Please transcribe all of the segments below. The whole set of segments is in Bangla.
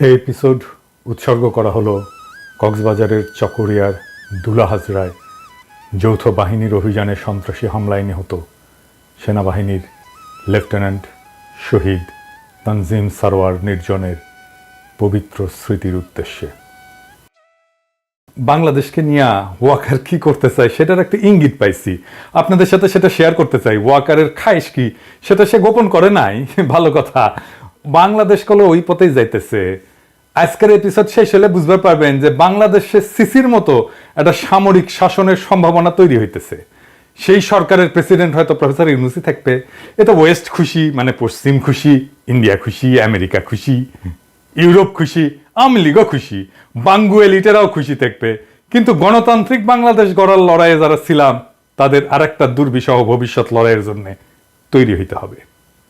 এই এপিসোড উৎসর্গ করা হলো কক্সবাজারের চকরিয়ার দুলা হাজরায় যৌথ বাহিনীর অভিযানে সন্ত্রাসী হামলায় নিহত সেনাবাহিনীর লেফটেন্যান্ট শহীদ তানজিম সারোয়ার নির্জনের পবিত্র স্মৃতির উদ্দেশ্যে। বাংলাদেশকে নিয়ে ওয়াকার কি করতে চাই সেটার একটা ইঙ্গিত পাইছি, আপনাদের সাথে সেটা শেয়ার করতে চাই। ওয়াকারের খায়েশ কি সেটা সে গোপন করে নাই, ভালো কথা। বাংলাদেশ কলো ওই পথেই যাইতেছে। আজকের এপিসোড শেষ হলে বুঝতে পারবেন যে বাংলাদেশে সিসির মতো একটা সামরিক শাসনের সম্ভাবনা তৈরি হইতেছে। সেই সরকারের প্রেসিডেন্ট হয়তো প্রফেসর ইউনূসই থাকবে। এটা ওয়েস্ট খুশি, মানে পশ্চিম খুশি, ইন্ডিয়া খুশি, আমেরিকা খুশি, ইউরোপ খুশি, আওয়ামী লীগও খুশি, বাঙ্গু এলিটেরাও খুশি থাকবে। কিন্তু গণতান্ত্রিক বাংলাদেশ গড়ার লড়াইয়ে যারা ছিলাম তাদের আরেকটা দুর্বিষহ ভবিষ্যৎ লড়াইয়ের জন্য তৈরি হইতে হবে।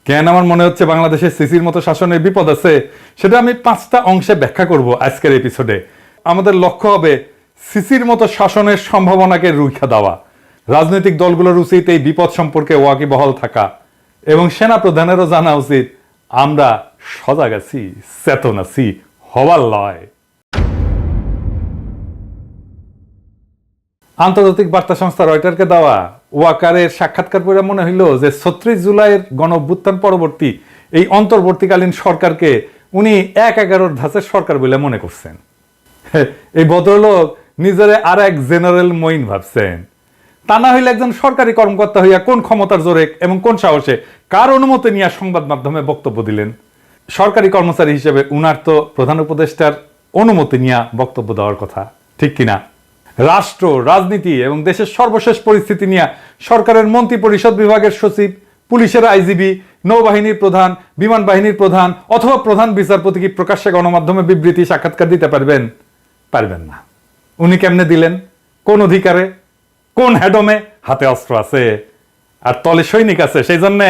কেন আমার মনে হচ্ছে বাংলাদেশের সিসির মতো শাসনের বিপদ আছে সেটা আমি 5টা অংশে ব্যাখ্যা করব আজকের এপিসোডে। আমাদের লক্ষ্য হবে সিসির মতো শাসনের সম্ভাবনাকে রুখে দেওয়া। রাজনৈতিক দলগুলোর উচিত এই বিপদ সম্পর্কে ওয়াকিবহাল থাকা এবং সেনা প্রধানেরও জানা উচিত আমরা সজাগ আছি, চেতন আছি, হওয়ার লয়। আন্তর্জাতিক বার্তা সংস্থা রয়টারকে দেওয়া ওয়াকারের সাক্ষাৎকার পড়ে মনে হইল যে 36 জুলাইয়ের গণ অভ্যুত্থান পরবর্তী এই অন্তর্বর্তীকালীন সরকারকে উনি 1/11 ধাঁচের সরকার বলে মনে করছেন। এই ভদ্রলোক নিজের আর এক জেনারেল মঈন ভাবছেন। তা না হইলে একজন সরকারি কর্মকর্তা হইয়া কোন ক্ষমতার জোরে এবং কোন সাহসে কার অনুমতি নিয়ে সংবাদ মাধ্যমে বক্তব্য দিলেন? সরকারি কর্মচারী হিসেবে উনার তো প্রধান উপদেষ্টার অনুমতি নিয়ে বক্তব্য দেওয়ার কথা, ঠিক কিনা? রাষ্ট্র, রাজনীতি এবং দেশের সর্বশেষ পরিস্থিতি নিয়ে সরকারের মন্ত্রী পরিষদ বিভাগের সচিব, পুলিশের আইজিবি, নৌবাহিনীর প্রধান, বিমান বাহিনীর প্রধান অথবা প্রধান বিচারপতি কি প্রকাশ্যে গণমাধ্যমে বিবৃতি সাক্ষাৎকার দিতে পারবেন? পারবেন না। উনি কেমনে দিলেন? কোন অধিকারে? কোন হেডমে? হাতে অস্ত্র আছে আর তলে সৈনিক আছে। সেই জন্যে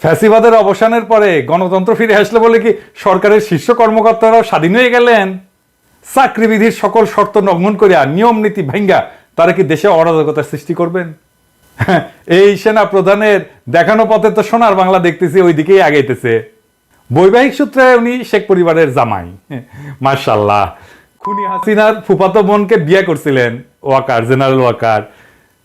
ফ্যাসিবাদের অবসানের পরে গণতন্ত্র ফিরে আসলে বলে কি সরকারের শীর্ষ কর্মকর্তারাও স্বাধীন হয়ে গেলেন? চাকরিবিধির সকল শর্ত লঙ্ঘন করিয়া নিয়ম নীতি ভাঙ্গা তারা কি দেশে অরাজকতার সৃষ্টি করবেন? এই সেনা প্রধানের দেখানো পথে তো সোনার বাংলা দেখতেছি ওই দিকেই আগাইতেছে। বৈবাহিক সূত্রে উনি শেখ পরিবারের জামাই, মাশাআল্লাহ। খুনি হাসিনার ফুফাতো বোনকে বিয়ে করছিলেন ওয়াকার, জেনারেল ওয়াকার।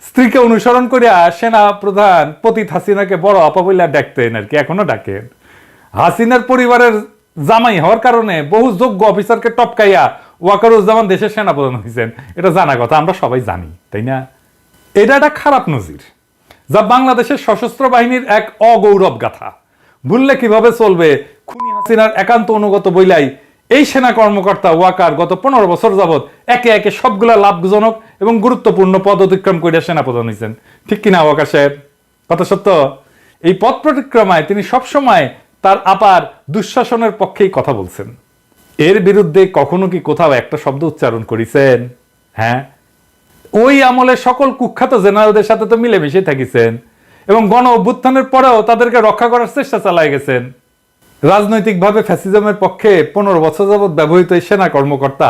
স্ত্রীকে অনুসরণ করিয়া সেনা প্রধান পতিত হাসিনাকে বড় আপা বইলা ডাকতেন আর কি, এখনো ডাকেন। হাসিনার পরিবারের জামাই হওয়ার কারণে বহু যোগ্য অফিসারকে টপকাইয়া ওয়াকারুজ্জামান দেশের সেনাপ্রধান হয়েছেন। এটা জানা কথা, আমরা সবাই জানি, তাই না? এটা একটা খারাপ নজির যা বাংলাদেশের সশস্ত্র বাহিনীর এক অগৌরব গাথা। ভুললে কিভাবে চলবে? খুনি হাসিনার একান্ত অনুগত বইলাই এই সেনা কর্মকর্তা ওয়াকার গত 15 বছর যাবৎ একে একে সবগুলা লাভজনক এবং গুরুত্বপূর্ণ পদ অতিক্রম করে সেনাপ্রধান হয়েছেন, ঠিক কিনা ওয়াকার সাহেব? কথা সত্য। এই পদ পরিক্রমায় তিনি সবসময় তার আপার দুঃশাসনের পক্ষেই কথা বলছেন। এর বিরুদ্ধে কখনো কি কোথাও একটা শব্দ উচ্চারণ করেছেন? হ্যাঁ, ওই আমলে সকল কুখ্যাত জেনারেলদের সাথে তো মিলেমিশে থাকিছেন এবং গণ অভ্যুত্থানের পরেও তাদেরকে রক্ষা করার চেষ্টা চালায় গেছেন। রাজনৈতিকভাবে ফ্যাসিজমের পক্ষে 15 বছর যাবৎ ব্যবহৃত এই সেনা কর্মকর্তা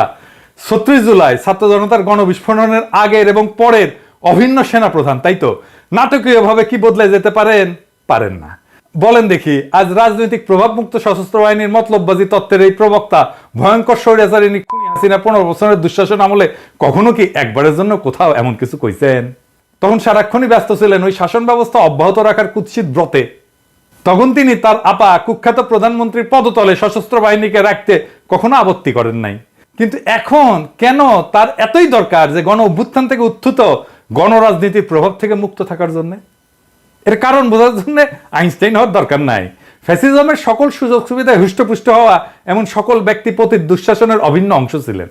36 জুলাই ছাত্র জনতার গণবিস্ফোরণের আগের এবং পরের অভিন্ন সেনা প্রধান, তাই তো? নাটকীয়ভাবে কি বদলে যেতে পারেন? পারেন না। বলেন দেখি, আজ রাজনৈতিক প্রভাবমুক্ত সশস্ত্র বাহিনীর মতলববাজি তত্ত্বের এই প্রবক্তা ভয়ঙ্কর স্বৈরাচারিণী খুনি হাসিনা 15 বছরের দুঃশাসন আমলে কখনো কি একবারের জন্য কোথাও এমন কিছু কইছেন? তখন সারাক্ষণই ব্যস্ত ছিলেন ওই শাসন ব্যবস্থা অব্যাহত রাখার কুৎসিত ব্রতে। তখন তিনি তার আপা কুখ্যাত প্রধানমন্ত্রীর পদতলে সশস্ত্র বাহিনীকে রাখতে কখনো আপত্তি করেন নাই। কিন্তু এখন কেন তার এতই দরকার যে গণ অভ্যুত্থান থেকে উত্থিত গণরাজনীতির প্রভাব থেকে মুক্ত থাকার জন্য? এর কারণ বোঝার জন্য আইনস্টাইন হওয়ার দরকার নাই। ফ্যাসিজমের সকল সুযোগ সুবিধায় হুষ্টপুষ্ট হওয়া এমন সকল ব্যক্তি পতিত দুঃশাসনের অভিন্ন অংশ ছিলেন।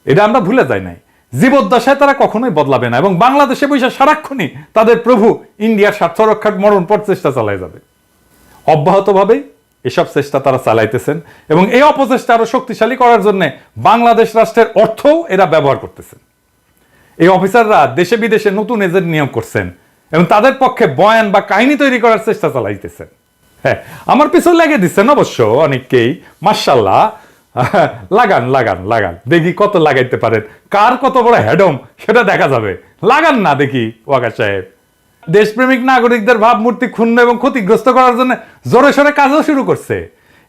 এটা আমরা ভুলে যাই নাই। জীবদ্দশায় তারা কখনোই বদলাবে না এবং বাংলাদেশে বসে সারাক্ষণই তাদের প্রভু ইন্ডিয়ার স্বার্থ রক্ষার মরণপট চেষ্টা চালায় যাবে। অব্যাহতভাবেই এসব চেষ্টা তারা চালাইতেছেন এবং এই অপচেষ্টা আরো শক্তিশালী করার জন্য বাংলাদেশ রাষ্ট্রের অর্থও এরা ব্যবহার করতেছেন। এই অফিসাররা দেশে বিদেশে নতুন এজেন্ট নিয়োগ করছেন এবং তাদের পক্ষে বয়ান বা কাহিনী তৈরি করার চেষ্টা চালাইতেছেন। হ্যাঁ, আমার পিছনে লেগে দিচ্ছেন অবশ্য অনেককেই, মাশাআল্লাহ। লাগান লাগান লাগান, দেখি কত লাগাইতে পারেন, কার কত বড় হেডম সেটা দেখা যাবে। লাগান না দেখি ওয়াকার সাহেব। দেশপ্রেমিক নাগরিকদের ভাবমূর্তি ক্ষুণ্ণ এবং ক্ষতিগ্রস্ত করার জন্য জোরে সোরে কাজও শুরু করছে।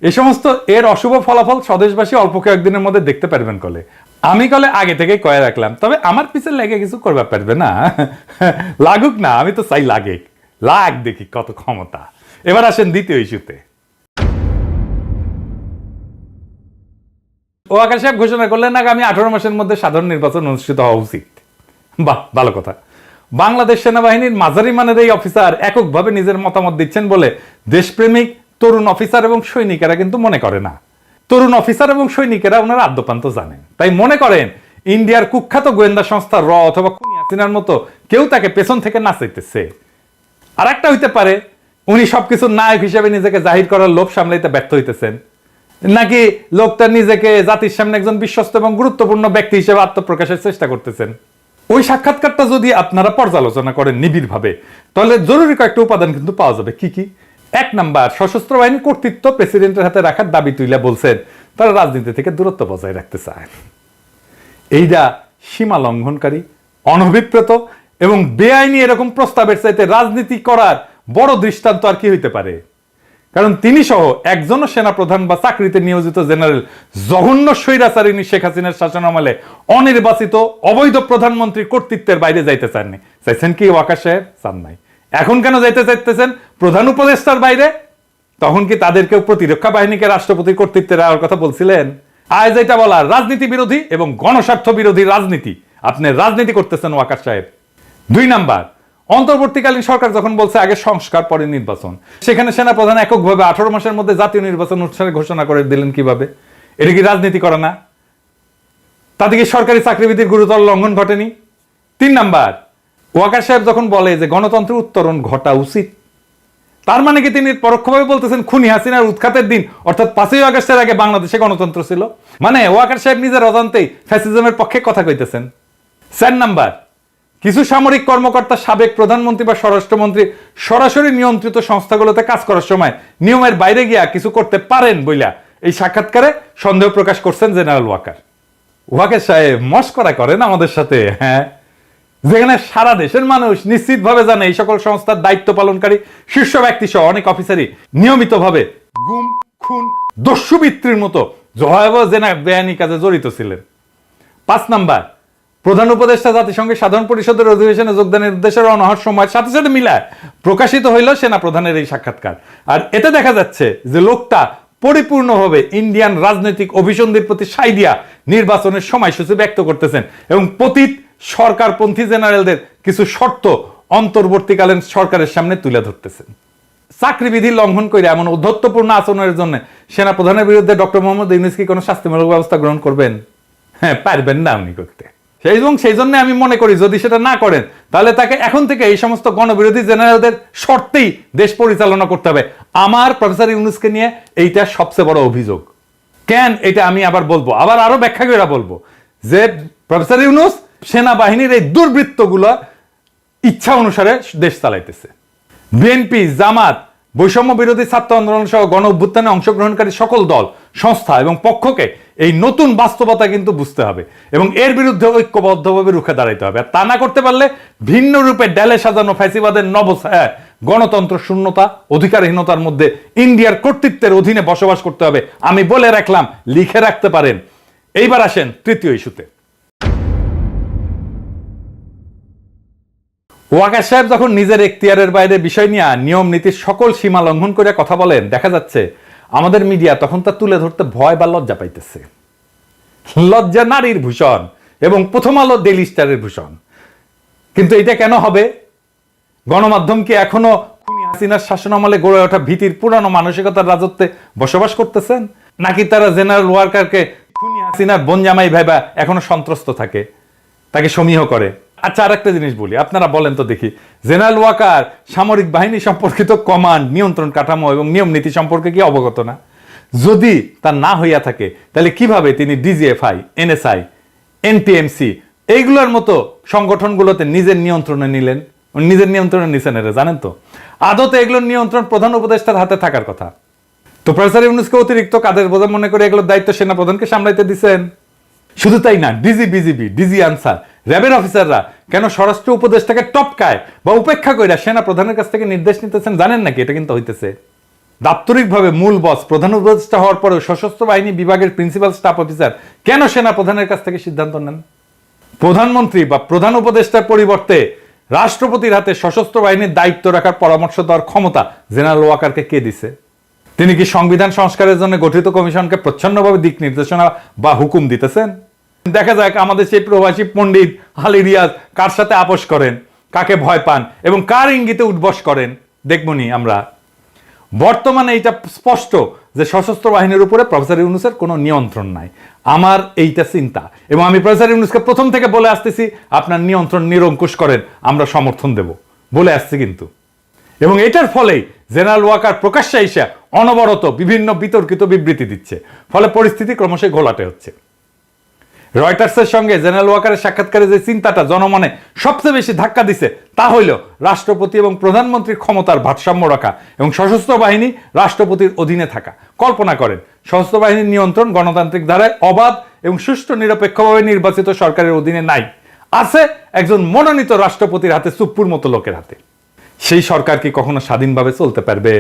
এই সমস্ত এর অশুভ ফলাফল স্বদেশবাসী অল্প কয়েকদিনের মধ্যে দেখতে পারবেন কলে। আমি কলে আগে থেকেই কয়ে রাখলাম, তবে আমার পিছনে লেগে কিছু করবে পারবে না। লাগুক না, আমি তো চাই লাগে, লাগ দেখি কত ক্ষমতা। এবার আসেন দ্বিতীয় ইস্যুতে। ওয়াকার সাহেব ঘোষণা করলেন আগামী 18 মাসের মধ্যে সাধারণ নির্বাচন অনুষ্ঠিত হওয়া উচিত। বাহ, ভালো কথা। বাংলাদেশ সেনাবাহিনীর মাঝারি মানের এই অফিসার এককভাবে নিজের মতামত দিচ্ছেন বলে দেশপ্রেমিক তরুণ অফিসার এবং সৈনিকেরা কিন্তু মনে করে না। তরুণ অফিসার এবং সৈনিকেরা ওনারা আদ্যপান্ত জানেন, তাই মনে করেন ইন্ডিয়ার কুখ্যাত গোয়েন্দা সংস্থা র অথবা খুনি হাসিনার মতো কেউ তাকে পেছন থেকে নাচাইতেছে। আর একটা হইতে পারে উনি সবকিছু নায়ক হিসেবে নিজেকে জাহির করার লোভ সামলাইতে ব্যর্থ হইতেছেন, নাকি লোকটা নিজেকে জাতির সামনে একজন বিশ্বস্ত এবং গুরুত্বপূর্ণ ব্যক্তি হিসেবে আত্মপ্রকাশের চেষ্টা করতেছেন। ওই সাক্ষাৎকারটা যদি আপনারা পর্যালোচনা করেন নিবিড়ভাবে, তাহলে জরুরি কয়েকটা উপাদান কিন্তু পাওয়া যাবে। কি কি? 1 নাম্বার, সশস্ত্র বাহিনীর কর্তৃত্ব প্রেসিডেন্টের হাতে রাখার দাবি তুলে বলছেন তারা রাজনীতি থেকে দূরত্ব বজায় রাখতে চায়। এইটা সীমা লঙ্ঘনকারী, অনভিপ্রেত এবং বেআইনি এরকম প্রস্তাবের চাইতে রাজনীতি করার বড় দৃষ্টান্ত আর কি হইতে পারে? কারণ তিনি সহ একজনও সেনাপ্রধান বা চাকরিতে নিয়োজিত জেনারেল জঘন্য স্বৈরাচারিণী শেখ হাসিনার শাসনামলে অনির্বাচিত অবৈধ প্রধানমন্ত্রীর কর্তৃত্বের বাইরে যাইতে চাননি। চাইছেন কি ওয়াকার সাহেব? চান নাই। এখন কেন যাইতে চাইতেছেন প্রধান উপদেষ্টার বাইরে? তখন কি তাদেরকেও প্রতিরক্ষা বাহিনীকে রাষ্ট্রপতির কর্তৃত্বে রাখার কথা বলছিলেন? আজ এটা বলার রাজনীতি বিরোধী এবং গণস্বার্থ বিরোধী রাজনীতি। আপনি রাজনীতি করতেছেন ওয়াকার সাহেব। 2 নাম্বার, অন্তর্বর্তীকালীন সরকার যখন বলছে আগে সংস্কার পরে নির্বাচন, সেখানে সেনাপ্রধান এককভাবে 18 মাসের মধ্যে জাতীয় নির্বাচন অনুষ্ঠানে ঘোষণা করে দিলেন কিভাবে? এটা কি রাজনীতি করা না? তাতে কি সরকারি চাকরিবিধির গুরুতর লঙ্ঘন ঘটেনি? 3 নাম্বার, ওয়াকার সাহেব যখন বলে যে গণতন্ত্রের উত্তরণ ঘটা উচিত, তার মানে কি তিনি পরোক্ষভাবে বলতেছেন খুনি হাসিনার উৎখাতের দিন অর্থাৎ 5ই আগস্টের আগে বাংলাদেশে গণতন্ত্র ছিল? মানে ওয়াকার সাহেব নিজের অজান্তেই ফ্যাসিজমের পক্ষে কথা কইতেছেন। 4 নাম্বার, কিছু সামরিক কর্মকর্তা সাবেক প্রধানমন্ত্রী বা স্বরাষ্ট্রমন্ত্রী সরাসরি নিয়ন্ত্রিত সংস্থাগুলোতে কাজ করার সময় নিয়মের বাইরে গিয়া কিছু করতে পারেন বইলা এই সাক্ষাৎকারে সন্দেহ প্রকাশ করছেন জেনারেল ওয়াকার। ওয়াকার সাহেব মস্করা করেন আমাদের সাথে, হ্যাঁ, যেখানে সারা দেশের মানুষ নিশ্চিতভাবে জানে এই সকল সংস্থার দায়িত্ব পালনকারী শীর্ষ ব্যক্তি সহ অনেক অফিসারই নিয়মিতভাবে গুম, খুন, দস্যুবৃত্তির মতো ভয়াবহ বেআইনি কাজে জড়িত ছিলেন। 5 নাম্বার, প্রধান উপদেষ্টা জাতিসংঘের সাধারণ পরিষদের অধিবেশনে যোগদানের উদ্দেশ্যে রওনা হওয়ার সময়ের সাথে সাথে মিলায় প্রকাশিত হইল সেনা প্রধানের এই সাক্ষাৎকার। আর এতে দেখা যাচ্ছে যে লোকটা পরিপূর্ণভাবে ইন্ডিয়ান রাজনৈতিক অভিসন্ধির প্রতি সাই দিয়া নির্বাচনের সময়সূচি ব্যক্ত করতেছেন এবং পতিত সরকারপন্থী জেনারেলদের কিছু শর্ত অন্তর্বর্তীকালীন সরকারের সামনে তুলে ধরতেছেন। চাকরিবিধি লঙ্ঘন করে এমন ঔদ্ধত্যপূর্ণ আচরণের জন্য সেনা প্রধানের বিরুদ্ধে ডক্টর মোহাম্মদ ইউনূস কি কোনো শাস্তিমূলক ব্যবস্থা গ্রহণ করবেন? হ্যাঁ, পারবেন না উনি করতে। সেই জন্য আমি মনে করি যদি সেটা না করেন তাহলে তাকে এখন থেকে এই সমস্ত গণবিরোধী জেনারেলদের শর্তেই দেশ পরিচালনা করতে হবে। আমার প্রফেসর ইউনূসকে নিয়ে এইটা সবচেয়ে বড় অভিযোগ। কেন এটা আমি আবার বলবো, আবার আরো ব্যাখ্যা করে বলবো যে প্রফেসর ইউনূস সেনাবাহিনীর এই দুর্বৃত্তগুলো ইচ্ছা অনুসারে দেশ চালাইতেছে। বিএনপি, জামাত, বৈষম্য বিরোধী ছাত্র আন্দোলন সহ গণ অভ্যুত্থানে অংশগ্রহণকারী সকল দল, সংস্থা এবং পক্ষকে এই নতুন বাস্তবতা কিন্তু বুঝতে হবে এবং এর বিরুদ্ধে ঐক্যবদ্ধভাবে রুখে দাঁড়াইতে হবে। আর তা না করতে পারলে ভিন্ন রূপে ডেলে সাজানো ফ্যাসিবাদের নবছায়ায় গণতন্ত্র শূন্যতা, অধিকারহীনতার মধ্যে ইন্ডিয়ার কর্তৃত্বের অধীনে বসবাস করতে হবে। আমি বলে রাখলাম, লিখে রাখতে পারেন। এইবার আসেন তৃতীয় ইস্যুতে। ওয়াকার সাহেব যখন নিজের এখতিয়ারের বাইরে বিষয় নিয়ে নিয়ম নীতির সকল সীমা লঙ্ঘন করে কথা বলেন, দেখা যাচ্ছে আমাদের মিডিয়া তখন তা তুলে ধরতে ভয় বা লজ্জা পাইতেছে। লজ্জা নারীর ভূষণ এবং প্রথম আলো, ডেইলি স্টারের ভূষণ। কিন্তু এটা কেন হবে? গণমাধ্যম কি এখনো খুনি হাসিনার শাসনামলে গড়ে ওঠা ভীতির পুরানো মানসিকতার রাজত্বে বসবাস করতেছেন, নাকি তারা জেনারেল ওয়াকারকে খুনি হাসিনার বনজামাই ভাইবা এখনো সন্ত্রস্ত থাকে, তাকে সমীহ করে? আচ্ছা, আর একটা জিনিস বলি, আপনারা বলেন তো দেখি, জেনারেল ওয়াকার সামরিক বাহিনী সম্পর্কিত কমান্ড, নিয়ন্ত্রণ কাঠামো এবং নিয়ম নীতি সম্পর্কে কি অবগত না? যদি তা না হইয়া থাকে তাহলে কিভাবে তিনি ডিজিএফআই, এনএসআই, এনটিএমসি এইগুলোর মতো সংগঠনগুলোতে নিজের নিয়ন্ত্রণে নিলেন? নিজের নিয়ন্ত্রণে নিছেন এরা জানেন তো? আদতে এগুলোর নিয়ন্ত্রণ প্রধান উপদেষ্টার হাতে থাকার কথা। তো প্রফেসর ইউনূসকে অতিরিক্ত কাদের বোঝা মনে করে এগুলোর দায়িত্ব সেনা প্রধানকে সামলাইতে দিচ্ছেন। শুধু তাই না, ডিজি, বিজিবি, ডিজি আনসার, র্যাবের অফিসাররা কেন স্বরাষ্ট্র উপদেষ্টাকে টপকায় বা উপেক্ষা করে সেনা প্রধানের কাছ থেকে নির্দেশ নিতেছেন জানেন নাকি? এটা কিন্তু হইতেছে। দাপ্তরিকভাবে মূল বস প্রধান উপদেষ্টা হওয়ার পরেও সশস্ত্র বাহিনী বিভাগের প্রিন্সিপাল স্টাফ অফিসার কেন সেনা প্রধানের কাছ থেকে সিদ্ধান্ত নেন? প্রধানমন্ত্রী বা প্রধান উপদেষ্টার পরিবর্তে রাষ্ট্রপতির হাতে সশস্ত্র বাহিনীর দায়িত্ব রাখার পরামর্শ দেওয়ার ক্ষমতা জেনারেল ওয়াকারকে কে দিছে? তিনি কি সংবিধান সংস্কারের জন্য গঠিত কমিশনকে প্রচ্ছন্নভাবে দিক নির্দেশনা বা হুকুম দিতেছেন? দেখা যাক আমাদের সেই প্রবাসী পণ্ডিত আলী রিয়াজ কার সাথে আপোষ করেন, কাকে ভয় পান এবং কার ইঙ্গিতে উঠবস করেন দেখবনি আমরা। বর্তমানে এটা স্পষ্ট যে সশস্ত্র বাহিনীর উপরে প্রফেসর ইউনূসের কোনো নিয়ন্ত্রণ নাই। আমার এইটা চিন্তা, এবং আমি প্রফেসর ইউনূসকে প্রথম থেকে বলে আসতেছি আপনার নিয়ন্ত্রণ নিরঙ্কুশ করেন, আমরা সমর্থন দেব বলে আসছি কিন্তু। এবং এটার ফলেই জেনারেল ওয়াকার প্রকাশ্যে এসে অনবরত বিভিন্ন বিতর্কিত বিবৃতি দিচ্ছে, ফলে পরিস্থিতি ক্রমশই ঘোলাটে হচ্ছে। রয়টার্সের সঙ্গে জেনারেল ওয়াকারের সাক্ষাৎকারে যে চিন্তাটা জনমনে সবচেয়ে বেশি ধাক্কা দিছে তা হইল রাষ্ট্রপতি এবং প্রধানমন্ত্রীর ক্ষমতার ভারসাম্য রাখা এবং সশস্ত্র বাহিনী রাষ্ট্রপতির অধীনে থাকা। কল্পনা করেন সশস্ত্র বাহিনীর নিয়ন্ত্রণ গণতান্ত্রিক ধারায় অবাধ এবং সুষ্ঠু নিরপেক্ষভাবে নির্বাচিত সরকারের অধীনে নাই, আছে একজন মনোনীত রাষ্ট্রপতির হাতে, চুপ্পুর মতো লোকের হাতে। সেই সরকার কি কখনো স্বাধীনভাবে চলতে পারবে?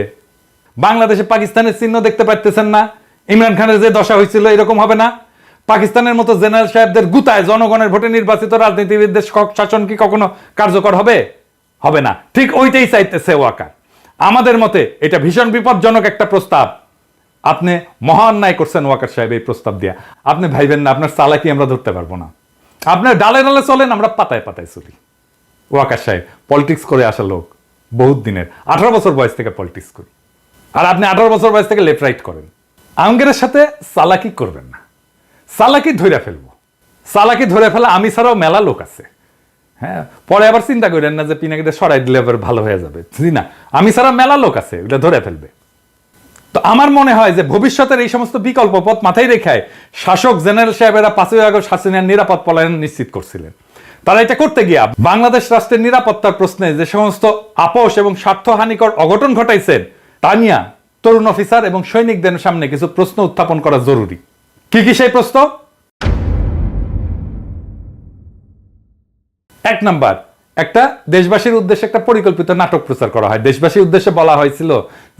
বাংলাদেশে পাকিস্তানের চিহ্ন দেখতে পারতেছেন না? ইমরান খানের যে দশা হয়েছিল এরকম হবে না? পাকিস্তানের মতো জেনারেল সাহেবদের গুতায় জনগণের ভোটে নির্বাচিত রাজনীতিবিদদের শাসন কি কখনো কার্যকর হবে? হবে না। ঠিক ওইটাই চাইতেছে ওয়াকার। আমাদের মতে এটা ভীষণ বিপজ্জনক একটা প্রস্তাব। আপনি মহা অন্যায় করছেন ওয়াকার সাহেব এই প্রস্তাব দিয়া। আপনি ভাইবেন না আপনার চালাকি আমরা ধরতে পারবো না। আপনার ডালে ডালে চলেন, আমরা পাতায় পাতায় চলি। ওয়াকার সাহেব পলিটিক্স করে আসা লোক, বহুত দিনের, 18 বছর বয়স থেকে পলিটিক্স করি, আর আপনি 18 বছর বয়স থেকে লেফট রাইট করেন। আঙ্গেরের সাথে চালাকি করবেন না, চালাকি ধরে ফেলবো। চালাকি ধরে ফেলা আমি ছাড়াও মেলা লোক আছে। হ্যাঁ, পরে আবার চিন্তা করেন না যে পিনাকিটা সরাই দিলে আবার ভালো হয়ে যাবে। জি না, আমি ছাড়া মেলা লোক আছে, ওটা ধরে ফেলবে। তো আমার মনে হয় যে ভবিষ্যতের এই সমস্ত বিকল্প পথ মাথায় রেখায় শাসক জেনারেল সাহেবেরা 5 আগস্ট হাসিনার নিরাপদ পলায়ন নিশ্চিত করছিলেন। তারা এটা করতে গিয়া বাংলাদেশ রাষ্ট্রের নিরাপত্তার প্রশ্নে যে সমস্ত আপোষ এবং স্বার্থহানিকর অঘটন ঘটাইছেন তা নিয়ে তরুণ অফিসার এবং সৈনিকদের সামনে কিছু প্রশ্ন উত্থাপন করা জরুরি। কি কি সেই প্রশ্ন? 1 নাম্বার, একটা দেশবাসীর উদ্দেশ্যে একটা পরিকল্পিত নাটক প্রচার করা হয়। দেশবাসীর উদ্দেশ্যে বলা হয়েছিল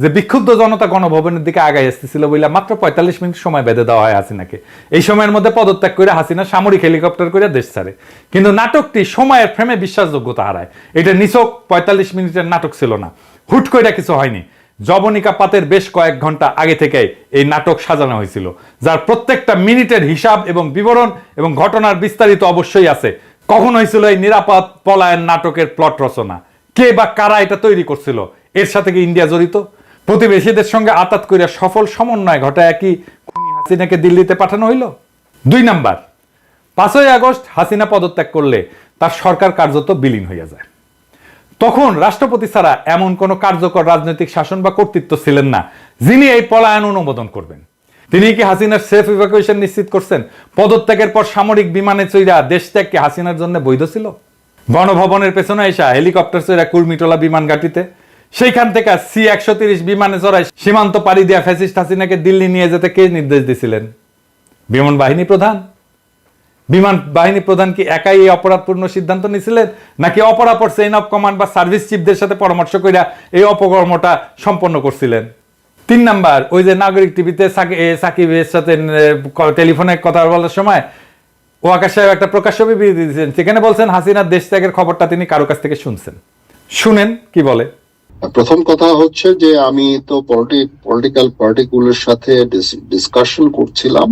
যে বিক্ষুব্ধ জনতা গণভবনের দিকে আগায় আসতেছিল বলে মাত্র 45 মিনিট সময় বেঁধে দেওয়া হয় হাসিনাকে। এই সময়ের মধ্যে পদত্যাগ করে হাসিনা সামরিক হেলিকপ্টার করে দেশ ছাড়ে। কিন্তু নাটকটি সময়ের ফ্রেমে বিশ্বাসযোগ্যতা হারায়। এটা নিছক 45 মিনিটের নাটক ছিল না, হুট করে কিছু হয়নি। জবনিকা পাতের বেশ কয়েক ঘন্টা আগে থেকে এই নাটক সাজানো হয়েছিল, যার প্রত্যেকটা মিনিটের হিসাব এবং বিবরণ এবং ঘটনার বিস্তারিত অবশ্যই আছে। কখন হয়েছিল এই নিরাপদ পলায়ন নাটকের প্লট রচনা? কে বা কারা এটা তৈরি করছিল? এর সাথে কি ইন্ডিয়া জড়িত? প্রতিবেশীদের সঙ্গে আতাত করে সফল সমন্বয় ঘটায় কি খুনি হাসিনাকে দিল্লিতে পাঠানো হইল? 2 নাম্বার, 5 আগস্ট হাসিনা পদত্যাগ করলে তার সরকার কার্যত বিলীন হইয়া যায়। তখন রাষ্ট্রপতি ছাড়া এমন কোন কার্যকর রাজনৈতিক শাসন বা কর্তৃত্ব ছিলেন না যিনি এই পলায়ন অনুমোদন করবেন। তিনি কি হাসিনার সেফ ইভাকুয়েশন নিশ্চিত করছেন? পদত্যাগের পর সামরিক বিমানে চইরা দেশ ত্যাগ কি হাসিনার জন্য বৈধ ছিল? গণভবনের পেছনে এসা হেলিকপ্টার চইরা কুর্মিটোলা বিমান ঘাটিতে, সেইখান থেকে C-130 বিমানে চড়াই সীমান্ত পাড়ি দিয়া ফ্যাসিস্ট হাসিনাকে দিল্লি নিয়ে যেতে কে নির্দেশ দিয়েছিলেন? বিমান বাহিনী প্রধান। বিমান বাহিনী প্রধান কি একাই এই অপরাধপূর্ণ সিদ্ধান্ত নিয়েছিলেন, নাকি অপরাপর চেইন অফ কমান্ড বা সার্ভিস চিফদের সাথে পরামর্শ কইরা এই অপকর্মটা সম্পন্ন করছিলেন? 3 নাম্বার, ওই যে নাগরিক টিভিতে সাকিবের সাথে টেলিফোনে কথা বলার সময় ওয়াকার সাহেব একটা প্রকাশ্য বিবৃতি দিয়েছেন, সেখানে বলছেন হাসিনার দেশ ত্যাগের খবরটা তিনি কারো কাছ থেকে শুনছেন। শুনেন কি বলে। প্রথম কথা হচ্ছে যে আমি তো পলিটিক্যাল পার্টিগুলোর সাথে ডিসকাশন করছিলাম,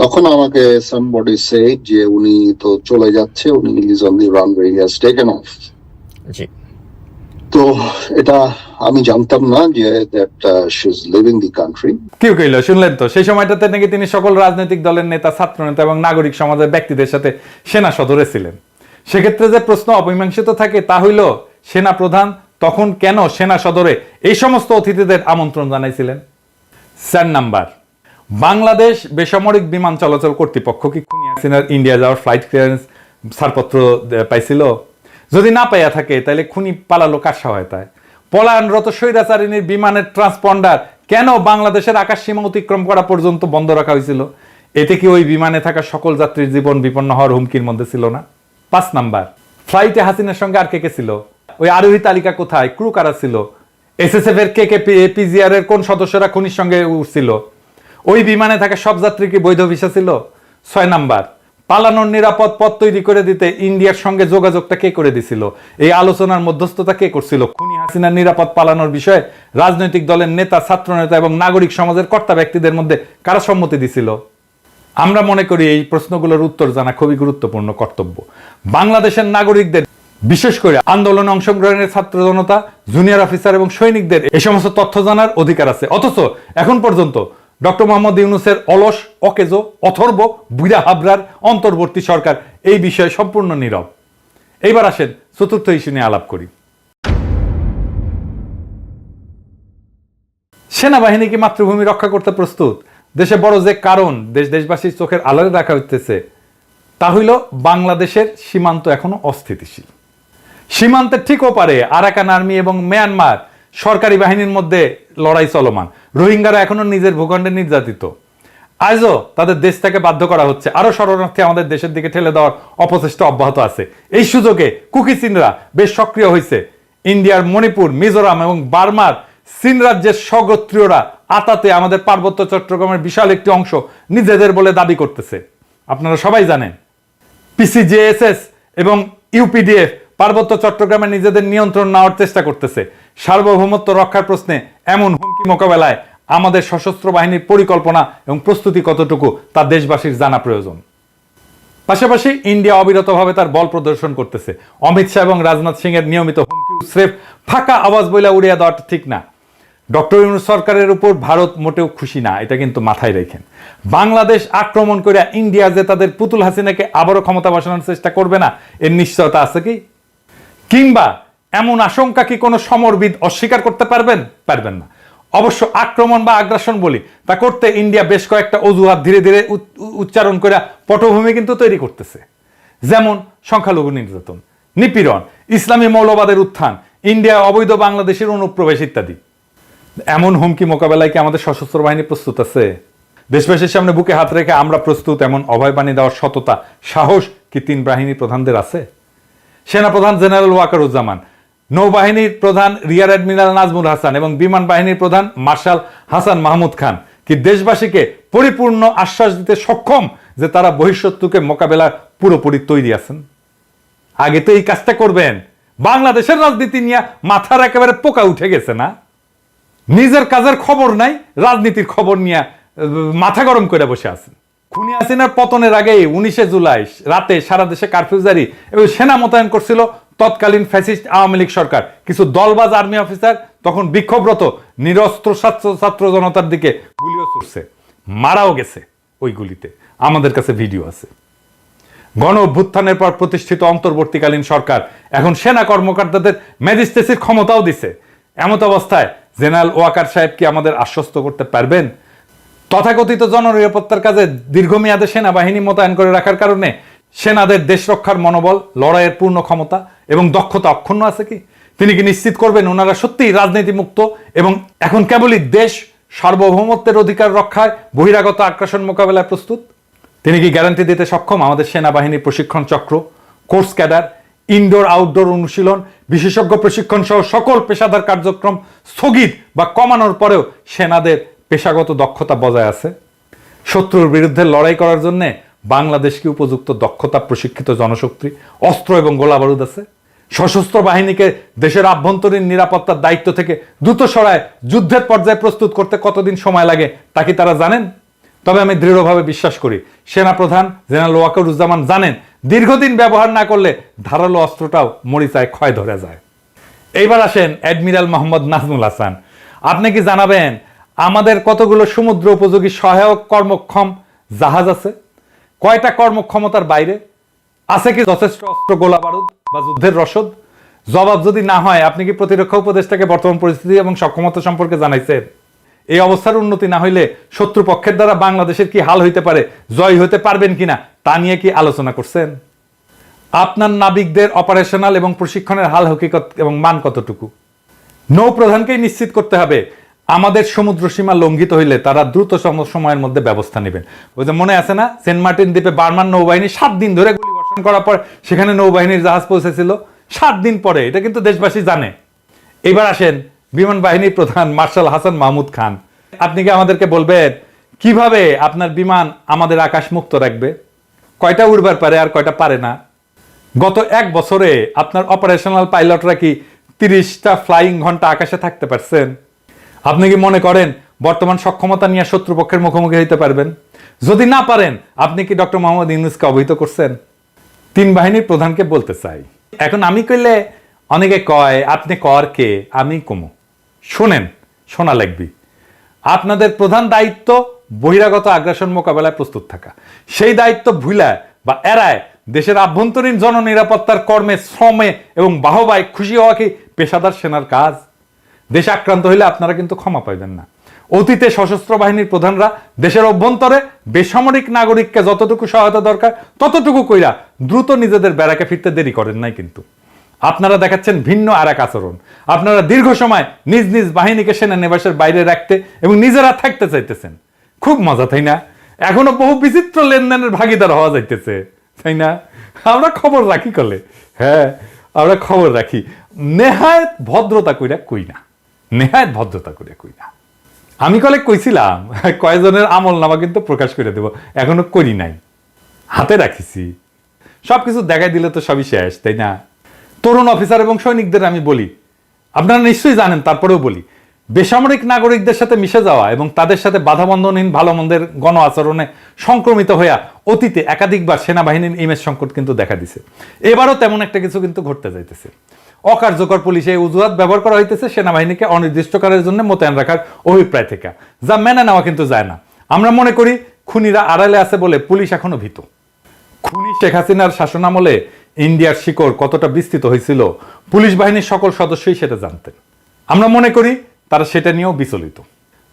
তখন আমাকে সামবডি সে যে উনি তো চলে যাচ্ছে, উনি is on the runway, he has taken off. জি, তো এটা আমি জানতাম না যে that she is leaving the country. কি কইল শুনলেন তো? সেই সময়টাতে নাকি তিনি সকল রাজনৈতিক দলের নেতা, ছাত্র নেতা এবং নাগরিক সমাজের ব্যক্তিদের সাথে সেনা সদরে ছিলেন। সেক্ষেত্রে যে প্রশ্ন অমীমাংসিত থাকে তা হইল, সেনা প্রধান তখন কেন সেনা সদরে এই সমস্ত অতিথিদের আমন্ত্রণ জানাইছিলেন? 4 নাম্বার, বাংলাদেশ বেসামরিক বিমান চলাচল কর্তৃপক্ষ কি খুনি হাসিনার ইন্ডিয়া যাওয়ার ফ্লাইট ক্লিয়ারেন্স ছাড়পত্র পাইছিল? যদি না পাইয়া থাকে তাহলে খুনি পালালো কার সহায়তায়? পলায়নরত স্বৈরাচারিণীর বিমানের ট্রান্সপন্ডার কেন বাংলাদেশের আকাশ সীমা অতিক্রম করা পর্যন্ত বন্ধ রাখা হয়েছিল? এতে কি ওই বিমানে থাকা সকল যাত্রীর জীবন বিপন্ন হওয়ার হুমকির মধ্যে ছিল না? 5 নাম্বার, ফ্লাইটে হাসিনার সঙ্গে আর কে কে ছিল? ওই আরোহী তালিকা কোথায়? ক্রু কারা ছিল? এসএসএফ এর পিজিআর এর কোন সদস্যরা খুনির সঙ্গে উঠছিল? ওই বিমানে থাকা সব যাত্রী কি বৈধ ভিসা ছিল? 6 নাম্বার, পালানোর নিরাপদ পথ তৈরি করে দিতে ইন্ডিয়ার সঙ্গে যোগাযোগটা কে করে দিছিল? এই আলোচনার মধ্যস্থতা কে করছিল? খুনি হাসিনার নিরাপদ পালানোর বিষয়ে রাজনৈতিক দলের নেতা, ছাত্র নেতা এবং নাগরিক সমাজের কর্তা ব্যক্তিদের মধ্যে কারা সম্মতি দিছিল? আমরা মনে করি এই প্রশ্নগুলোর উত্তর জানা খুবই গুরুত্বপূর্ণ কর্তব্য। বাংলাদেশের নাগরিকদের, বিশেষ করে আন্দোলনে অংশগ্রহণের ছাত্র জনতা, জুনিয়র অফিসার এবং সৈনিকদের এই সমস্ত তথ্য জানার অধিকার আছে। অথচ এখন পর্যন্ত ডক্টর মোহাম্মদ ইউনূসের অলস, অকেজো, অথর্ব, বুড়া হাবরার অন্তর্বর্তী সরকার এই বিষয়ে সম্পূর্ণ নীরব। এইবার আসেন চতুর্থ ইস্যু নিয়ে আলাপ করি। সেনাবাহিনী কি মাতৃভূমি রক্ষা করতে প্রস্তুত? দেশে বড় যে কারণ দেশবাসীর চোখের আড়ালে রাখা হইতেছে তা হইল বাংলাদেশের সীমান্ত এখনো অস্থিতিশীল। সীমান্তের ঠিক ওপারে আরাকান আর্মি এবং মিয়ানমার সরকারি বাহিনীর মধ্যে লড়াই চলমান। রোহিঙ্গারা এখনো নিজের ভূখণ্ডে নির্যাতিত। আজও তাদের দেশ থেকে বাধ্য করা হচ্ছে। আরো শরণার্থী আমাদের দেশের দিকে ঠেলে দেওয়ার অপচেষ্টা অব্যাহত আছে। এই সুযোগে কুকি চীনরা বেশ সক্রিয় হয়েছে। ইন্ডিয়ার মণিপুর, মিজোরাম এবং বার্মার চীন রাজ্যের স্বগোত্রীয়রা আতাতে আমাদের পার্বত্য চট্টগ্রামের বিশাল একটি অংশ নিজেদের বলে দাবি করতেছে। আপনারা সবাই জানেন পিসিজেএসএস এবং ইউপিডিএফ পার্বত্য চট্টগ্রামে নিজেদের নিয়ন্ত্রণ নেওয়ার চেষ্টা করতেছে। সার্বভৌমত্ব রক্ষার প্রশ্নে এমন হুমকি মোকাবেলায় আমাদের সশস্ত্র বাহিনীর পরিকল্পনা এবং প্রস্তুতি কতটুকু তা দেশবাসীর জানা প্রয়োজন। পাশাপাশি ইন্ডিয়া অবিরতভাবে তার বল প্রদর্শন করতেছে। অমিত শাহ এবং রাজনাথ সিং এর নিয়মিত হুমকি স্রেফ ফাঁকা আওয়াজ বইলা উড়িয়ে দেওয়াটা ঠিক না। ডক্টর ইউনূস সরকারের উপর ভারত মোটেও খুশি না, এটা কিন্তু মাথায় রাখেন। বাংলাদেশ আক্রমণ করে ইন্ডিয়া যে তাদের পুতুল হাসিনাকে আবারও ক্ষমতা বসানোর চেষ্টা করবে না এর নিশ্চয়তা আছে কি? কিংবা এমন আশঙ্কা কি কোনো সমরবিদ অস্বীকার করতে পারবেন? পারবেন না। অবশ্য আক্রমণ বা আগ্রাসন বলি তা করতে ইন্ডিয়া বেশ কয়েকটা অজুহাত ধীরে ধীরে উচ্চারণ করে পটভূমি কিন্তু তৈরি করতেছে। যেমন সংখ্যালঘু নির্যাতন, নিপীড়ন, ইসলামী মৌলবাদের উত্থান, ইন্ডিয়া অবৈধ বাংলাদেশের অনুপ্রবেশ ইত্যাদি। এমন হুমকি মোকাবেলায় কি আমাদের সশস্ত্র বাহিনী প্রস্তুত আছে? দেশবাসীর সামনে বুকে হাত রেখে আমরা প্রস্তুত এমন অভয়বাণী দেওয়ার সততা, সাহস কি তিন বাহিনীর প্রধানদের আছে? সেনাপ্রধান জেনারেল ওয়াকারুজ্জামান, নৌবাহিনীর প্রধান রিয়ার অ্যাডমিরাল নাজমুল হাসান এবং বিমান বাহিনীর প্রধান মার্শাল হাসান মাহমুদ খান কি দেশবাসীকে পরিপূর্ণ আশ্বাস দিতে সক্ষম যে তারা বহিঃশত্রুকে মোকাবেলার পুরোপুরি তৈরি আছেন? আগে তো এই কাজটা করবেন। বাংলাদেশের রাজনীতি নিয়ে মাথার একেবারে পোকা উঠে গেছে না? নিজের কাজের খবর নাই, রাজনীতির খবর নিয়ে মাথা গরম করে বসে আছেন। খুনি হাসিনার পতনের আগে 19 জুলাই রাতে সারা দেশে কারফিউ জারি এবং সেনা মোতায়েন করছিল তৎকালীন ফ্যাসিস্ট আওয়ামী লীগ সরকার। কিছু দলবাজ আর্মি অফিসার তখন বিক্ষোভরত নিরস্ত্র ছাত্র জনতার দিকে গুলিও ছুটছে, মারাও গেছে ওই গুলিতে। আমাদের কাছে ভিডিও আছে। গণ অভ্যুত্থানের পর প্রতিষ্ঠিত অন্তর্বর্তীকালীন সরকার এখন সেনা কর্মকর্তাদের ম্যাজিস্ট্রেসির ক্ষমতাও দিছে। এমত অবস্থায় জেনারেল ওয়াকার সাহেব কি আমাদের আশ্বস্ত করতে পারবেন তথাকথিত জননিরাপত্তার কাজে দীর্ঘমেয়াদে সেনাবাহিনী মোতায়েন করে রাখার কারণে সেনাদের দেশ রক্ষার মনোবল, লড়াইয়ের পূর্ণ ক্ষমতা এবং দক্ষতা অক্ষুণ্ণ আছে কি? তিনি কি নিশ্চিত করবেন ওনারা সত্যিই রাজনীতি মুক্ত এবং এখন কেবলই দেশ সার্বভৌমত্বের অধিকার রক্ষায় বহিরাগত আগ্রাসন মোকাবেলায় প্রস্তুত? তিনি কি গ্যারান্টি দিতে সক্ষম আমাদের সেনাবাহিনীর প্রশিক্ষণ চক্র, কোর্স ক্যাডার, ইনডোর আউটডোর অনুশীলন, বিশেষজ্ঞ প্রশিক্ষণ সহ সকল পেশাদার কার্যক্রম স্থগিত বা কমানোর পরেও সেনাদের পেশাগত দক্ষতা বজায় আছে? শত্রুর বিরুদ্ধে লড়াই করার জন্য বাংলাদেশ কি উপযুক্ত দক্ষতা, প্রশিক্ষিত জনশক্তি, অস্ত্র এবং গোলাবারুদ আছে? সশস্ত্র বাহিনীকে দেশের আভ্যন্তরীণ নিরাপত্তার দায়িত্ব থেকে দ্রুত সরায় যুদ্ধের পর্যায়ে প্রস্তুত করতে কতদিন সময় লাগে তা কি তারা জানেন? তবে আমি দৃঢ়ভাবে বিশ্বাস করি সেনাপ্রধান জেনারেল ওয়াকারুজ্জামান জানেন দীর্ঘদিন ব্যবহার না করলে ধারালো অস্ত্রটাও মরিচায় ক্ষয় ধরে যায়। এইবার আসেন অ্যাডমিরাল মোহাম্মদ নাজমুল হাসান, আপনি কি জানাবেন আমাদের কতগুলো সমুদ্র উপযোগী সহায়ক কর্মক্ষম জাহাজ আছে? কয়টা কর্মক্ষমতার বাইরে আছে? কি যথেষ্ট অস্ত্র, গোলা বারুদ বা যুদ্ধের রসদ? জবাব যদি না হয় আপনি কি প্রতিরক্ষা উপদেষ্টাকে বর্তমান পরিস্থিতি এবং সক্ষমতা সম্পর্কে জানাইছেন? এই অবস্থার উন্নতি না হইলে শত্রুপক্ষের দ্বারা বাংলাদেশের কি হাল হইতে পারে, জয় হইতে পারবেন কিনা তা নিয়ে কি আলোচনা করছেন? আপনার নাবিকদের অপারেশনাল এবং প্রশিক্ষণের হাল হকিকত এবং মান কতটুকু? নৌপ্রধানকেই নিশ্চিত করতে হবে আমাদের সমুদ্র সীমা লঙ্ঘিত হইলে তারা দ্রুত সময়ের মধ্যে ব্যবস্থা নেবেন। ওই যে মনে আছে না, সেন্ট মার্টিন দ্বীপে বার্মান নৌবাহিনী 7 দিন ধরে গুলি বর্ষণ করার পর সেখানে নৌবাহিনীর জাহাজ পৌঁছেছিল 7 দিন পরে। এটা কিন্তু দেশবাসী জানে। এবার আসেন বিমান বাহিনীর প্রধান মার্শাল হাসান মাহমুদ খান, আপনি কি আমাদেরকে বলবেন কিভাবে আপনার বিমান আমাদের আকাশ মুক্ত রাখবে? কয়টা উড়বার পারে আর কয়টা পারে না? গত 1 বছরে আপনার অপারেশনাল পাইলটরা কি 30টা ফ্লাইং ঘন্টা আকাশে থাকতে পারছেন? আপনি কি মনে করেন বর্তমান সক্ষমতা নিয়ে শত্রুপক্ষের মুখোমুখি হইতে পারবেন? যদি না পারেন, আপনি কি ডক্টর মোহাম্মদ ইউনূসকে অবহিত করছেন? 3 বাহিনীর প্রধানকে বলতে চাই, এখন আমি কইলে অনেকে কয় আপনি কর কে, আমি কমু। শোনেন, শোনা লাগবি। আপনাদের প্রধান দায়িত্ব বহিরাগত আগ্রাসন মোকাবেলায় প্রস্তুত থাকা। সেই দায়িত্ব ভুলায় বা এড়ায় দেশের আভ্যন্তরীণ জননিরাপত্তার কর্মে, শ্রমে এবং বাহবায় খুশি হওয়া কি পেশাদার সেনার কাজ? দেশ আক্রান্ত হইলে আপনারা কিন্তু ক্ষমা পাইবেন না। অতীতে সশস্ত্র বাহিনীর প্রধানরা দেশের অভ্যন্তরে বেসামরিক নাগরিককে যতটুকু সহায়তা দরকার ততটুকু কইরা দ্রুত নিজেদের ব্যারাকে ফিরতে দেরি করেন নাই। কিন্তু আপনারা দেখাচ্ছেন ভিন্ন আর এক আচরণ। আপনারা দীর্ঘ সময় নিজ নিজ বাহিনীকে সেনানিবাসের বাইরে রাখতে এবং নিজেরা থাকতে চাইতেছেন। খুব মজা, তাই না? এখনো বহু বিচিত্র লেনদেনের ভাগিদার হওয়া যাইতেছে, তাই না? আমরা খবর রাখি কলে, হ্যাঁ আমরা খবর রাখি। নেহায়েত ভদ্রতা কইরা কই না, নেহায়েত ভদ্রতা করে কই না। আমি কলে কইছিলাম কয়েকজনের আমল নামা কিন্তু প্রকাশ করে দেব, এখনো করি নাই, হাতে রাখিছি। সবকিছু দেখাই দিলে তো সবই শেষ, তাই না? তরুণ অফিসার এবং সৈনিকদের আমি বলি, আপনারা নিশ্চয়ই জানেন, তারপরেও বলি, বেসামরিক নাগরিকদের সাথে মিশে যাওয়া এবং তাদের সাথে বাধাবন্ধনহীন ভালো মন্দের গণ আচরণে সংক্রমিত হইয়া অতীতে একাধিকবার সেনাবাহিনীর ইমেজ সংকট কিন্তু দেখা দিছে। এবারও তেমন একটা কিছু কিন্তু ঘটতে যাইতেছে। অকার্যকর পুলিশে অজুহাত ব্যবহার করা হইতেছে সেনাবাহিনীকে অনির্দিষ্টকালের জন্য মোতায়েন রাখার অভিপ্রায় থেকে, যা মেনে নেওয়া কিন্তু যায় না। আমরা মনে করি খুনিরা আড়ালে আছে বলে পুলিশ এখনো ভীত। খুনি শেখ হাসিনার শাসনামলে ইন্ডিয়ার শিকড় কতটা বিস্তৃত হয়েছিল পুলিশ বাহিনীর সকল সদস্যই সেটা জানতেন। আমরা মনে করি তারা সেটা নিয়েও বিচলিত।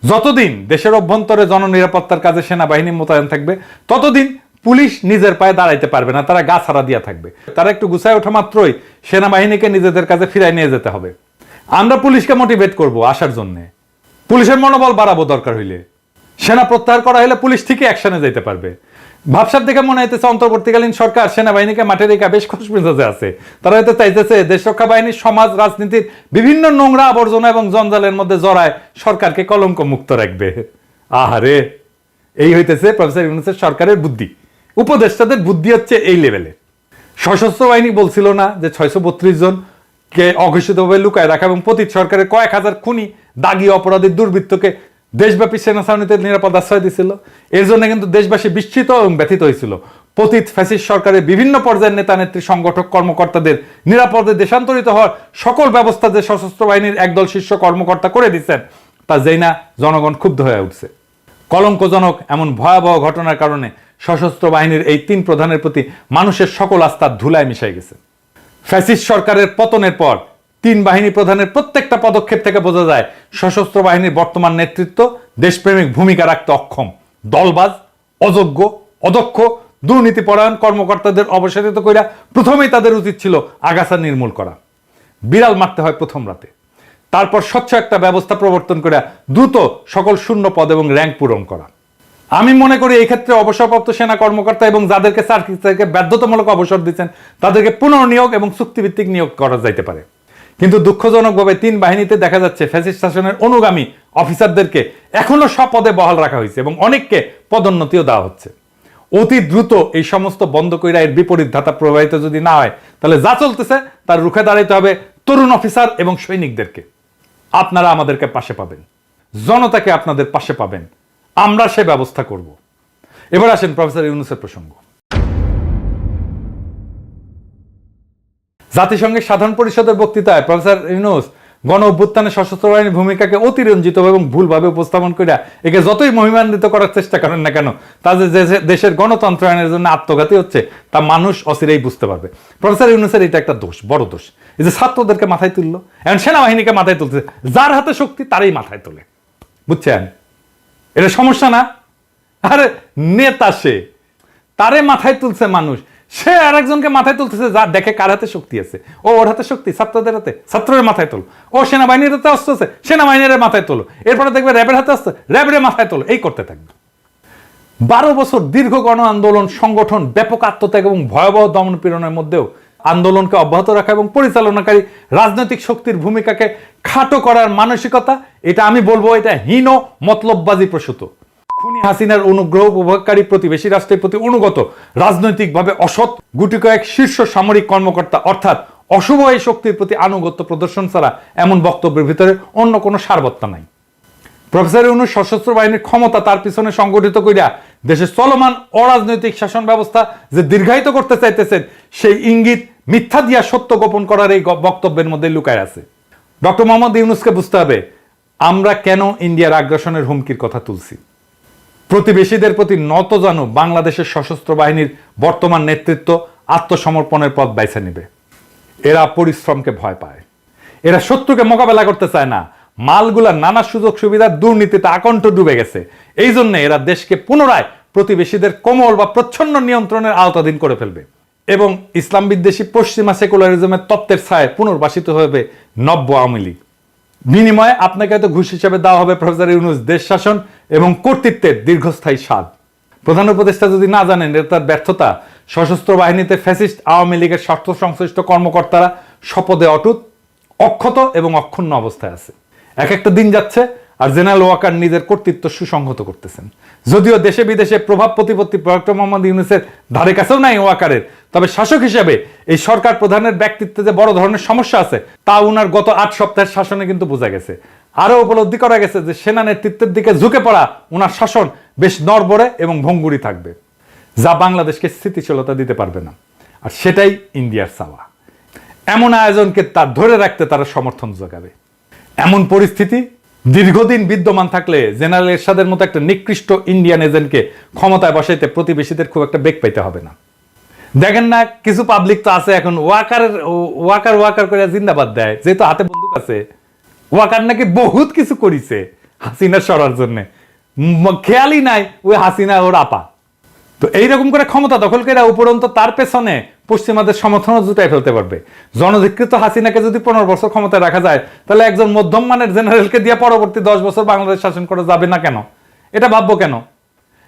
যতদিন দেশের অভ্যন্তরে জননিরাপত্তার কাজে সেনাবাহিনী মোতায়েন থাকবে ততদিন পুলিশ নিজের পায়ে দাঁড়াইতে পারবে না, তারা গা ছাড়া দিয়া থাকবে। তারা একটু গুছায় ওঠা মাত্রই সেনাবাহিনীকে নিজেদের কাজে ফিরাই নিয়ে যেতে হবে। আমরা পুলিশকে মোটিভেট করব আসার জন্য, পুলিশের মনোবল বাড়াবো। দরকার হইলে সেনা প্রত্যাহার করা হলে পুলিশ ঠিকই অ্যাকশনে যেতে পারবে। ভাবসাব দেখে মনে হইতেছে অন্তর্বর্তীকালীন সরকার সেনাবাহিনীকে মাঠে রেখা বেশ খুশ মেজাজে আছে। তারা হয়তো চাইতেছে দেশরক্ষা বাহিনীর সমাজ রাজনীতির বিভিন্ন নোংরা আবর্জনা এবং জঞ্জালের মধ্যে জড়ায় সরকারকে কলঙ্ক মুক্ত রাখবে। আহারে, এই হইতেছে প্রফেসর ইউনূসের সরকারের বুদ্ধি। উপদেষ্টাদের বুদ্ধি হচ্ছে এই লেভেলে। সশস্ত্র বাহিনী বলছিল না যে 632 জনকে অঘোষিতভাবে লুকায় রাখা এবং পতিত সরকারের কয়েক হাজার খুনি, দাগী অপরাধী, দুর্বৃত্তকে দেশব্যাপী সেনা ছাউনিতে নিরাপদ আশ্রয় দিছিল। এর জন্য কিন্তু দেশবাসী বিস্মিত এবং ব্যথিত হয়েছিল। পতিত ফ্যাসিস্ট সরকারের বিভিন্ন পর্যায়ের নেতা নেত্রী, সংগঠক, কর্মকর্তাদের নিরাপদে দেশান্তরিত হওয়ার সকল ব্যবস্থা যে সশস্ত্র বাহিনীর একদল শীর্ষ কর্মকর্তা করে দিচ্ছেন তা যেই না জনগণ ক্ষুব্ধ হয়ে উঠছে। কলঙ্কজনক এমন ভয়াবহ ঘটনার কারণে সশস্ত্র বাহিনীর এই 3 প্রধানের প্রতি মানুষের সকল আস্থা ধুলায় মিশাই গেছে। ফ্যাসিস্ট সরকারের পতনের পর 3 বাহিনী প্রধানের প্রত্যেকটা পদক্ষেপ থেকে বোঝা যায় সশস্ত্র বাহিনীর বর্তমান নেতৃত্ব দেশপ্রেমিক ভূমিকা রাখতে অক্ষম। দলবাজ, অযোগ্য, অদক্ষ, দুর্নীতিপরায়ণ কর্মকর্তাদের অবসাদিত কইরা প্রথমেই তাদের উচিত ছিল আগাছা নির্মূল করা। বিড়াল মারতে হয় প্রথম রাতে, তারপর স্বচ্ছ একটা ব্যবস্থা প্রবর্তন করে দ্রুত সকল শূন্য পদ এবং র্যাঙ্ক পূরণ করা। আমি মনে করি এই ক্ষেত্রে অবসরপ্রাপ্ত সেনা কর্মকর্তা এবং যাদেরকে চাকরি থেকে বাধ্যতামূলক অবসর দিচ্ছেন তাদেরকে পুনর্নিয়োগ এবং চুক্তিভিত্তিক নিয়োগ করা যাইতে পারে। কিন্তু দুঃখজনকভাবে 3 বাহিনীতে দেখা যাচ্ছে ফ্যাসিস্ট শাসনের অনুগামী অফিসারদেরকে এখনো স্বপদে বহাল রাখা হয়েছে এবং অনেককে পদোন্নতিও দেওয়া হচ্ছে। অতি দ্রুত এই সমস্ত বন্ধ কইরা এর বিপরীত ধাতা প্রবাহিত যদি না হয় তাহলে যা চলতেছে তার রুখে দাঁড়াইতে হবে তরুণ অফিসার এবং সৈনিকদেরকে। আপনারা আমাদেরকে পাশে পাবেন, জনতাকে আপনাদের পাশে পাবেন, আমরা সে ব্যবস্থা করব। এবার আসেন প্রফেসর ইউনূসের প্রসঙ্গ। জাতিসংঘের সাধারণ পরিষদের বক্তৃতায় প্রফেসর ইউনূস গণ অভ্যুত্থানে সশস্ত্র বাহিনীর ভূমিকাকে অতিরঞ্জিত এবং ভুলভাবে উপস্থাপন করে একে যতই মহিমান্বিত করার চেষ্টা করেন না কেন, তা যে দেশের গণতন্ত্রায়নের জন্য আত্মঘাতী হচ্ছে তা মানুষ অচিরেই বুঝতে পারবে। প্রফেসর ইউনূসের এটা একটা দোষ, বড় দোষ। এই যে ছাত্রদেরকে মাথায় তুললো, এখন সেনাবাহিনীকে মাথায় তুলছে, যার হাতে শক্তি তারই মাথায় তোলে, বুঝছেন? এটা সমস্যা না? আরে নেতা সে, তারে মাথায় তুলছে মানুষ, সে আর একজনকে মাথায় তুলতেছে যা দেখে কার হাতে শক্তি আছে। ও ওর হাতে শক্তি, ছাত্রদের হাতে, ছাত্রের মাথায় তোলো। ও সেনাবাহিনীর হাতে অস্ত্র আছে, সেনাবাহিনীর মাথায় তোলো। এরপরে দেখবে র্যাবের হাতে আসছে, র্যাবের মাথায় তোলো। এই করতে থাকবে। 12 বছর দীর্ঘ গণ আন্দোলন, সংগঠন, ব্যাপক আত্মত্যাগ এবং ভয়াবহ দমন পীড়নের মধ্যেও আন্দোলনকে অব্যাহত রাখা এবং পরিচালনাকারী রাজনৈতিক শক্তির ভূমিকাকে খাটো করার মানসিকতা, এটা আমি বলবো এটা হীন মতলববাজি প্রসূত। খুনি হাসিনার অনুগ্রহ উপভোগকারী প্রতিবেশী রাষ্ট্রের প্রতি অনুগত রাজনৈতিকভাবে অসৎ গুটি কয়েক শীর্ষ সামরিক কর্মকর্তা অর্থাৎ অশুভ এই শক্তির প্রতি আনুগত্য প্রদর্শন ছাড়া এমন বক্তব্যের ভিতরে অন্য কোনো সারবত্তা নাই। প্রফেসর ইউনূস সশস্ত্র বাহিনীর ক্ষমতা তার পিছনে সংগঠিত কইরা দেশের চলমান অরাজনৈতিক শাসন ব্যবস্থা যে দীর্ঘায়িত করতে চাইতেছেন সেই ইঙ্গিত মিথ্যা দিয়া সত্য গোপন করার এই বক্তব্যের মধ্যে লুকায় আছে। ডক্টর মোহাম্মদ ইউনূসকে বুঝতে হবে আমরা কেন ইন্ডিয়ার আগ্রাসনের হুমকির কথা তুলছি। প্রতিবেশীদের প্রতি নতজানু বাংলাদেশের সশস্ত্র বাহিনীর বর্তমান নেতৃত্ব আত্মসমর্পণের পথ বাইছে নেবে। এরা পরিশ্রমকে ভয় পায়, এরা শত্রুকে মোকাবেলা করতে চায় না, মালগুলা নানা সুযোগ সুবিধার দুর্নীতিতে আকণ্ঠ ডুবে গেছে। এই জন্য এরা দেশকে পুনরায় প্রতিবেশীদের কোমল বা প্রচ্ছন্ন নিয়ন্ত্রণের আওতাধীন করে ফেলবে এবং ইসলাম বিদ্বেষী পশ্চিমা সেকুলারিজমের তত্ত্বের ছায় পুনর্বাসিত হবে নব্য আওয়ামী লীগ। বিনিময়ে আপনাকে হয়তো ঘুষ হিসেবে দেওয়া হবে প্রফেসর ইউনূস দেশ শাসন এবং কর্তৃত্বের দীর্ঘস্থায়ী স্বাদ। প্রধান উপদেষ্টা যদি না জানেন এটা তার ব্যর্থতা। সশস্ত্র বাহিনীতে ফ্যাসিস্ট আওয়ামী লীগের স্বার্থ সংশ্লিষ্ট কর্মকর্তারা শপথে অটুট, অক্ষত এবং অক্ষুণ্ণ অবস্থায় আছে। এক একটা দিন যাচ্ছে আর জেনারেল ওয়াকার নিজের কর্তৃত্ব সুসংহত করতেছেন। যদিও দেশে বিদেশে প্রভাব প্রতিপত্তি ডক্টর মোহাম্মদ ইউনূসের ধারে কাছেও নাই ওয়াকারের, তবে শাসক হিসেবে এই সরকার প্রধানের ব্যক্তিত্বে যে বড় ধরনের সমস্যা আছে তা উনার গত 8 সপ্তাহের শাসনে কিন্তু বোঝা গেছে। আরো উপলব্ধি করা গেছে যে সেনা নেতৃত্বের দিকে ঝুঁকে পড়া উনার শাসন বেশ নড়বড়ে এবং ভঙ্গুরি থাকবে, যা বাংলাদেশকে স্থিতিশীলতা দিতে পারবে না। আর সেটাই ইন্ডিয়ার চাওয়া। এমন আয়োজনকে তার ধরে রাখতে তারা সমর্থন যোগাবে। এমন পরিস্থিতি দীর্ঘদিন বিদ্যমান থাকলে জেনারেল এরশাদের মতো একটা নিকৃষ্ট ইন্ডিয়ান এজেন্টকে ক্ষমতায় বসাইতে প্রতিবেশীদের খুব একটা বেগ পাইতে হবে না। দেখেন না কিছু পাবলিক তো আছে এখন ওয়াকার করে জিন্দাবাদ দেয়, যেহেতু হাতে বন্দুক আছে। ওয়াকার নাকি বহুত কিছু করিছে হাসিনা সরার জন্য, খেয়ালই নাই ওই হাসিনা ওর আপা। তো এইরকম করে ক্ষমতা দখল করে উপরন্ত তার পেছনে পশ্চিমাদের সমর্থন জুটাই ফেলতে পারবে। জনধিকৃত হাসিনাকে যদি 15 বছর ক্ষমতায় রাখা যায় তাহলে একজন মধ্যম মানের জেনারেলকে দিয়ে পরবর্তী 10 বছর বাংলাদেশ শাসন করা যাবে না কেন? এটা ভাববো কেন?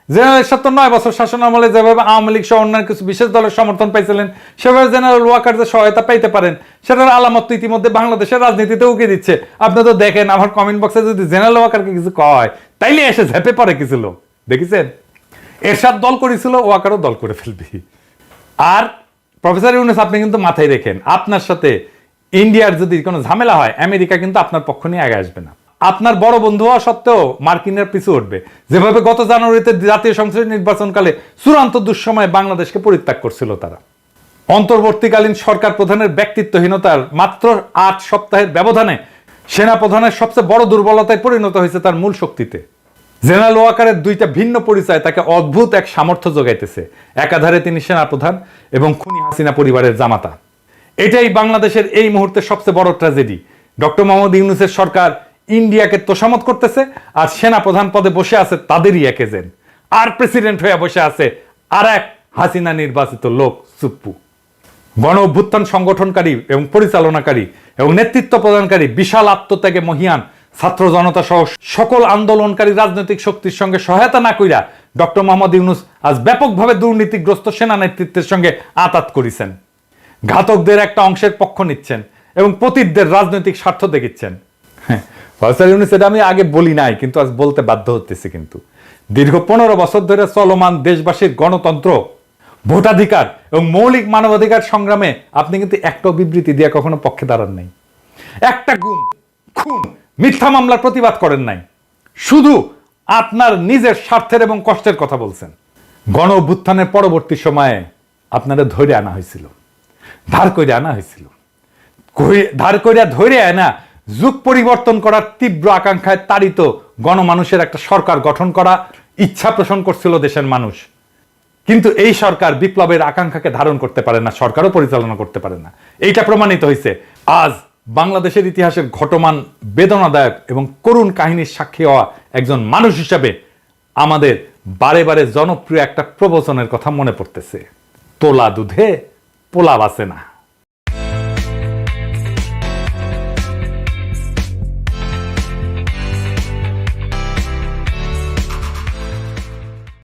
জেনারেল এরশাদ তো 9 বছর শাসন আমলে যেভাবে আওয়ামী লীগ সহ অন্যান্য কিছু বিশেষ দলের সমর্থন পাইছিলেন সেভাবে জেনারেল ওয়াকার যে সহায়তা পাইতে পারেন সেটার আলামত ইতিমধ্যে বাংলাদেশের রাজনীতিতে উকি দিচ্ছে। আপনি তো দেখেন আমার কমেন্ট বক্সে যদি জেনারেল ওয়াকারকে কিছু কয় তাইলে এসে ঝেপে পড়ে কিছু লোক, দেখেছেন? এরশাদ দল করেছিল, ওয়াকারও দল করে ফেলবি। আর প্রফেসর ইউনূস আপনি কিন্তু মাথায় রেখেন আপনার সাথে ইন্ডিয়ার যদি কোনো ঝামেলা হয় আমেরিকা কিন্তু আপনার পক্ষ নিয়ে আগে আসবে না। আপনার বড় বন্ধু হওয়া সত্ত্বেও মার্কিনের পিছু উঠবে, যেভাবে গত জানুয়ারিতে জাতীয় সংসদ নির্বাচনকালে চূড়ান্ত দুঃসময়ে বাংলাদেশকে পরিত্যাগ করছিল তারা। অন্তর্বর্তীকালীন সরকার প্রধানের ব্যক্তিত্বহীনতার মাত্র 8 সপ্তাহের ব্যবধানে সেনা প্রধানের সবচেয়ে বড় দুর্বলতায় পরিণত হয়েছে তার মূল শক্তিতে। জেনারেল ওয়াকারের 2টা ভিন্ন পরিচয় তাকে অদ্ভুত এক সামর্থ্য যোগাইতেছে। একাধারে তিনি সেনাপ্রধান এবং খুনি হাসিনা পরিবারের জামাতা। এটাই বাংলাদেশের এই মুহূর্তে সবচেয়ে বড় ট্র্যাজেডি। ডক্টর মোহাম্মদ ইউনূসের সরকার ইন্ডিয়াকে তোষামত করতেছে আর সেনাপ্রধান পদে বসে আছে তাদেরই এক এজেন্ট, আর প্রেসিডেন্ট হয়ে বসে আছে আর এক হাসিনা নির্বাচিত লোক সুপ্পু। গণ অভ্যুত্থান সংগঠনকারী এবং পরিচালনাকারী এবং নেতৃত্ব প্রদানকারী বিশাল আত্মত্যাগে মহিয়ান ছাত্র জনতা সহ সকল আন্দোলনকারী রাজনৈতিক শক্তির সঙ্গে সহায়তা না কইরা ডক্টর মোহাম্মদ ইউনূস আজ ব্যাপকভাবে দুর্নীতিগ্রস্ত সেনা নেতৃত্বের সঙ্গে আঁতাত করেছেন। ঘাতকদের একটা অংশের পক্ষ নিচ্ছেন এবং পতিতদের রাজনৈতিক স্বার্থ দেখিচ্ছেন। হ্যাঁ, প্রফেসর ইউনূস এটা আমি আগে বলি নাই, কিন্তু আজ বলতে বাধ্য হতেছি। কিন্তু দীর্ঘ 15 বছর ধরে চলমান দেশবাসীর গণতন্ত্র, ভোটাধিকার এবং মৌলিক মানবাধিকার সংগ্রামে আপনি কিন্তু একটা বিবৃতি দিয়ে কখনো পক্ষে দাঁড়ান নাই, একটা গুম, খুন, মিথ্যা মামলার প্রতিবাদ করেন নাই, শুধু আপনার নিজের স্বার্থের এবং কষ্টের কথা বলছেন। গণ অভ্যুত্থানের পরবর্তী সময়ে আপনারা ধরে আনা হয়েছিল, ধার করে আনা হয়েছিল, ধার করে ধরে আনা যুগ পরিবর্তন করার তীব্র আকাঙ্ক্ষায় তাড়িত গণমানুষের একটা সরকার গঠন করা ইচ্ছা পোষণ করছিল দেশের মানুষ। কিন্তু এই সরকার বিপ্লবের আকাঙ্ক্ষাকে ধারণ করতে পারে না, সরকারও পরিচালনা করতে পারে না। এইটা প্রমাণিত হয়েছে। আজ বাংলাদেশের ইতিহাসের ঘটমান বেদনাদায়ক এবং করুণ কাহিনীর সাক্ষী হওয়া একজন মানুষ হিসাবে আমাদের বারে বারে জনপ্রিয় একটা প্রবচনের কথা মনে পড়তেছে, তোলা দুধে পোলা বাসে না।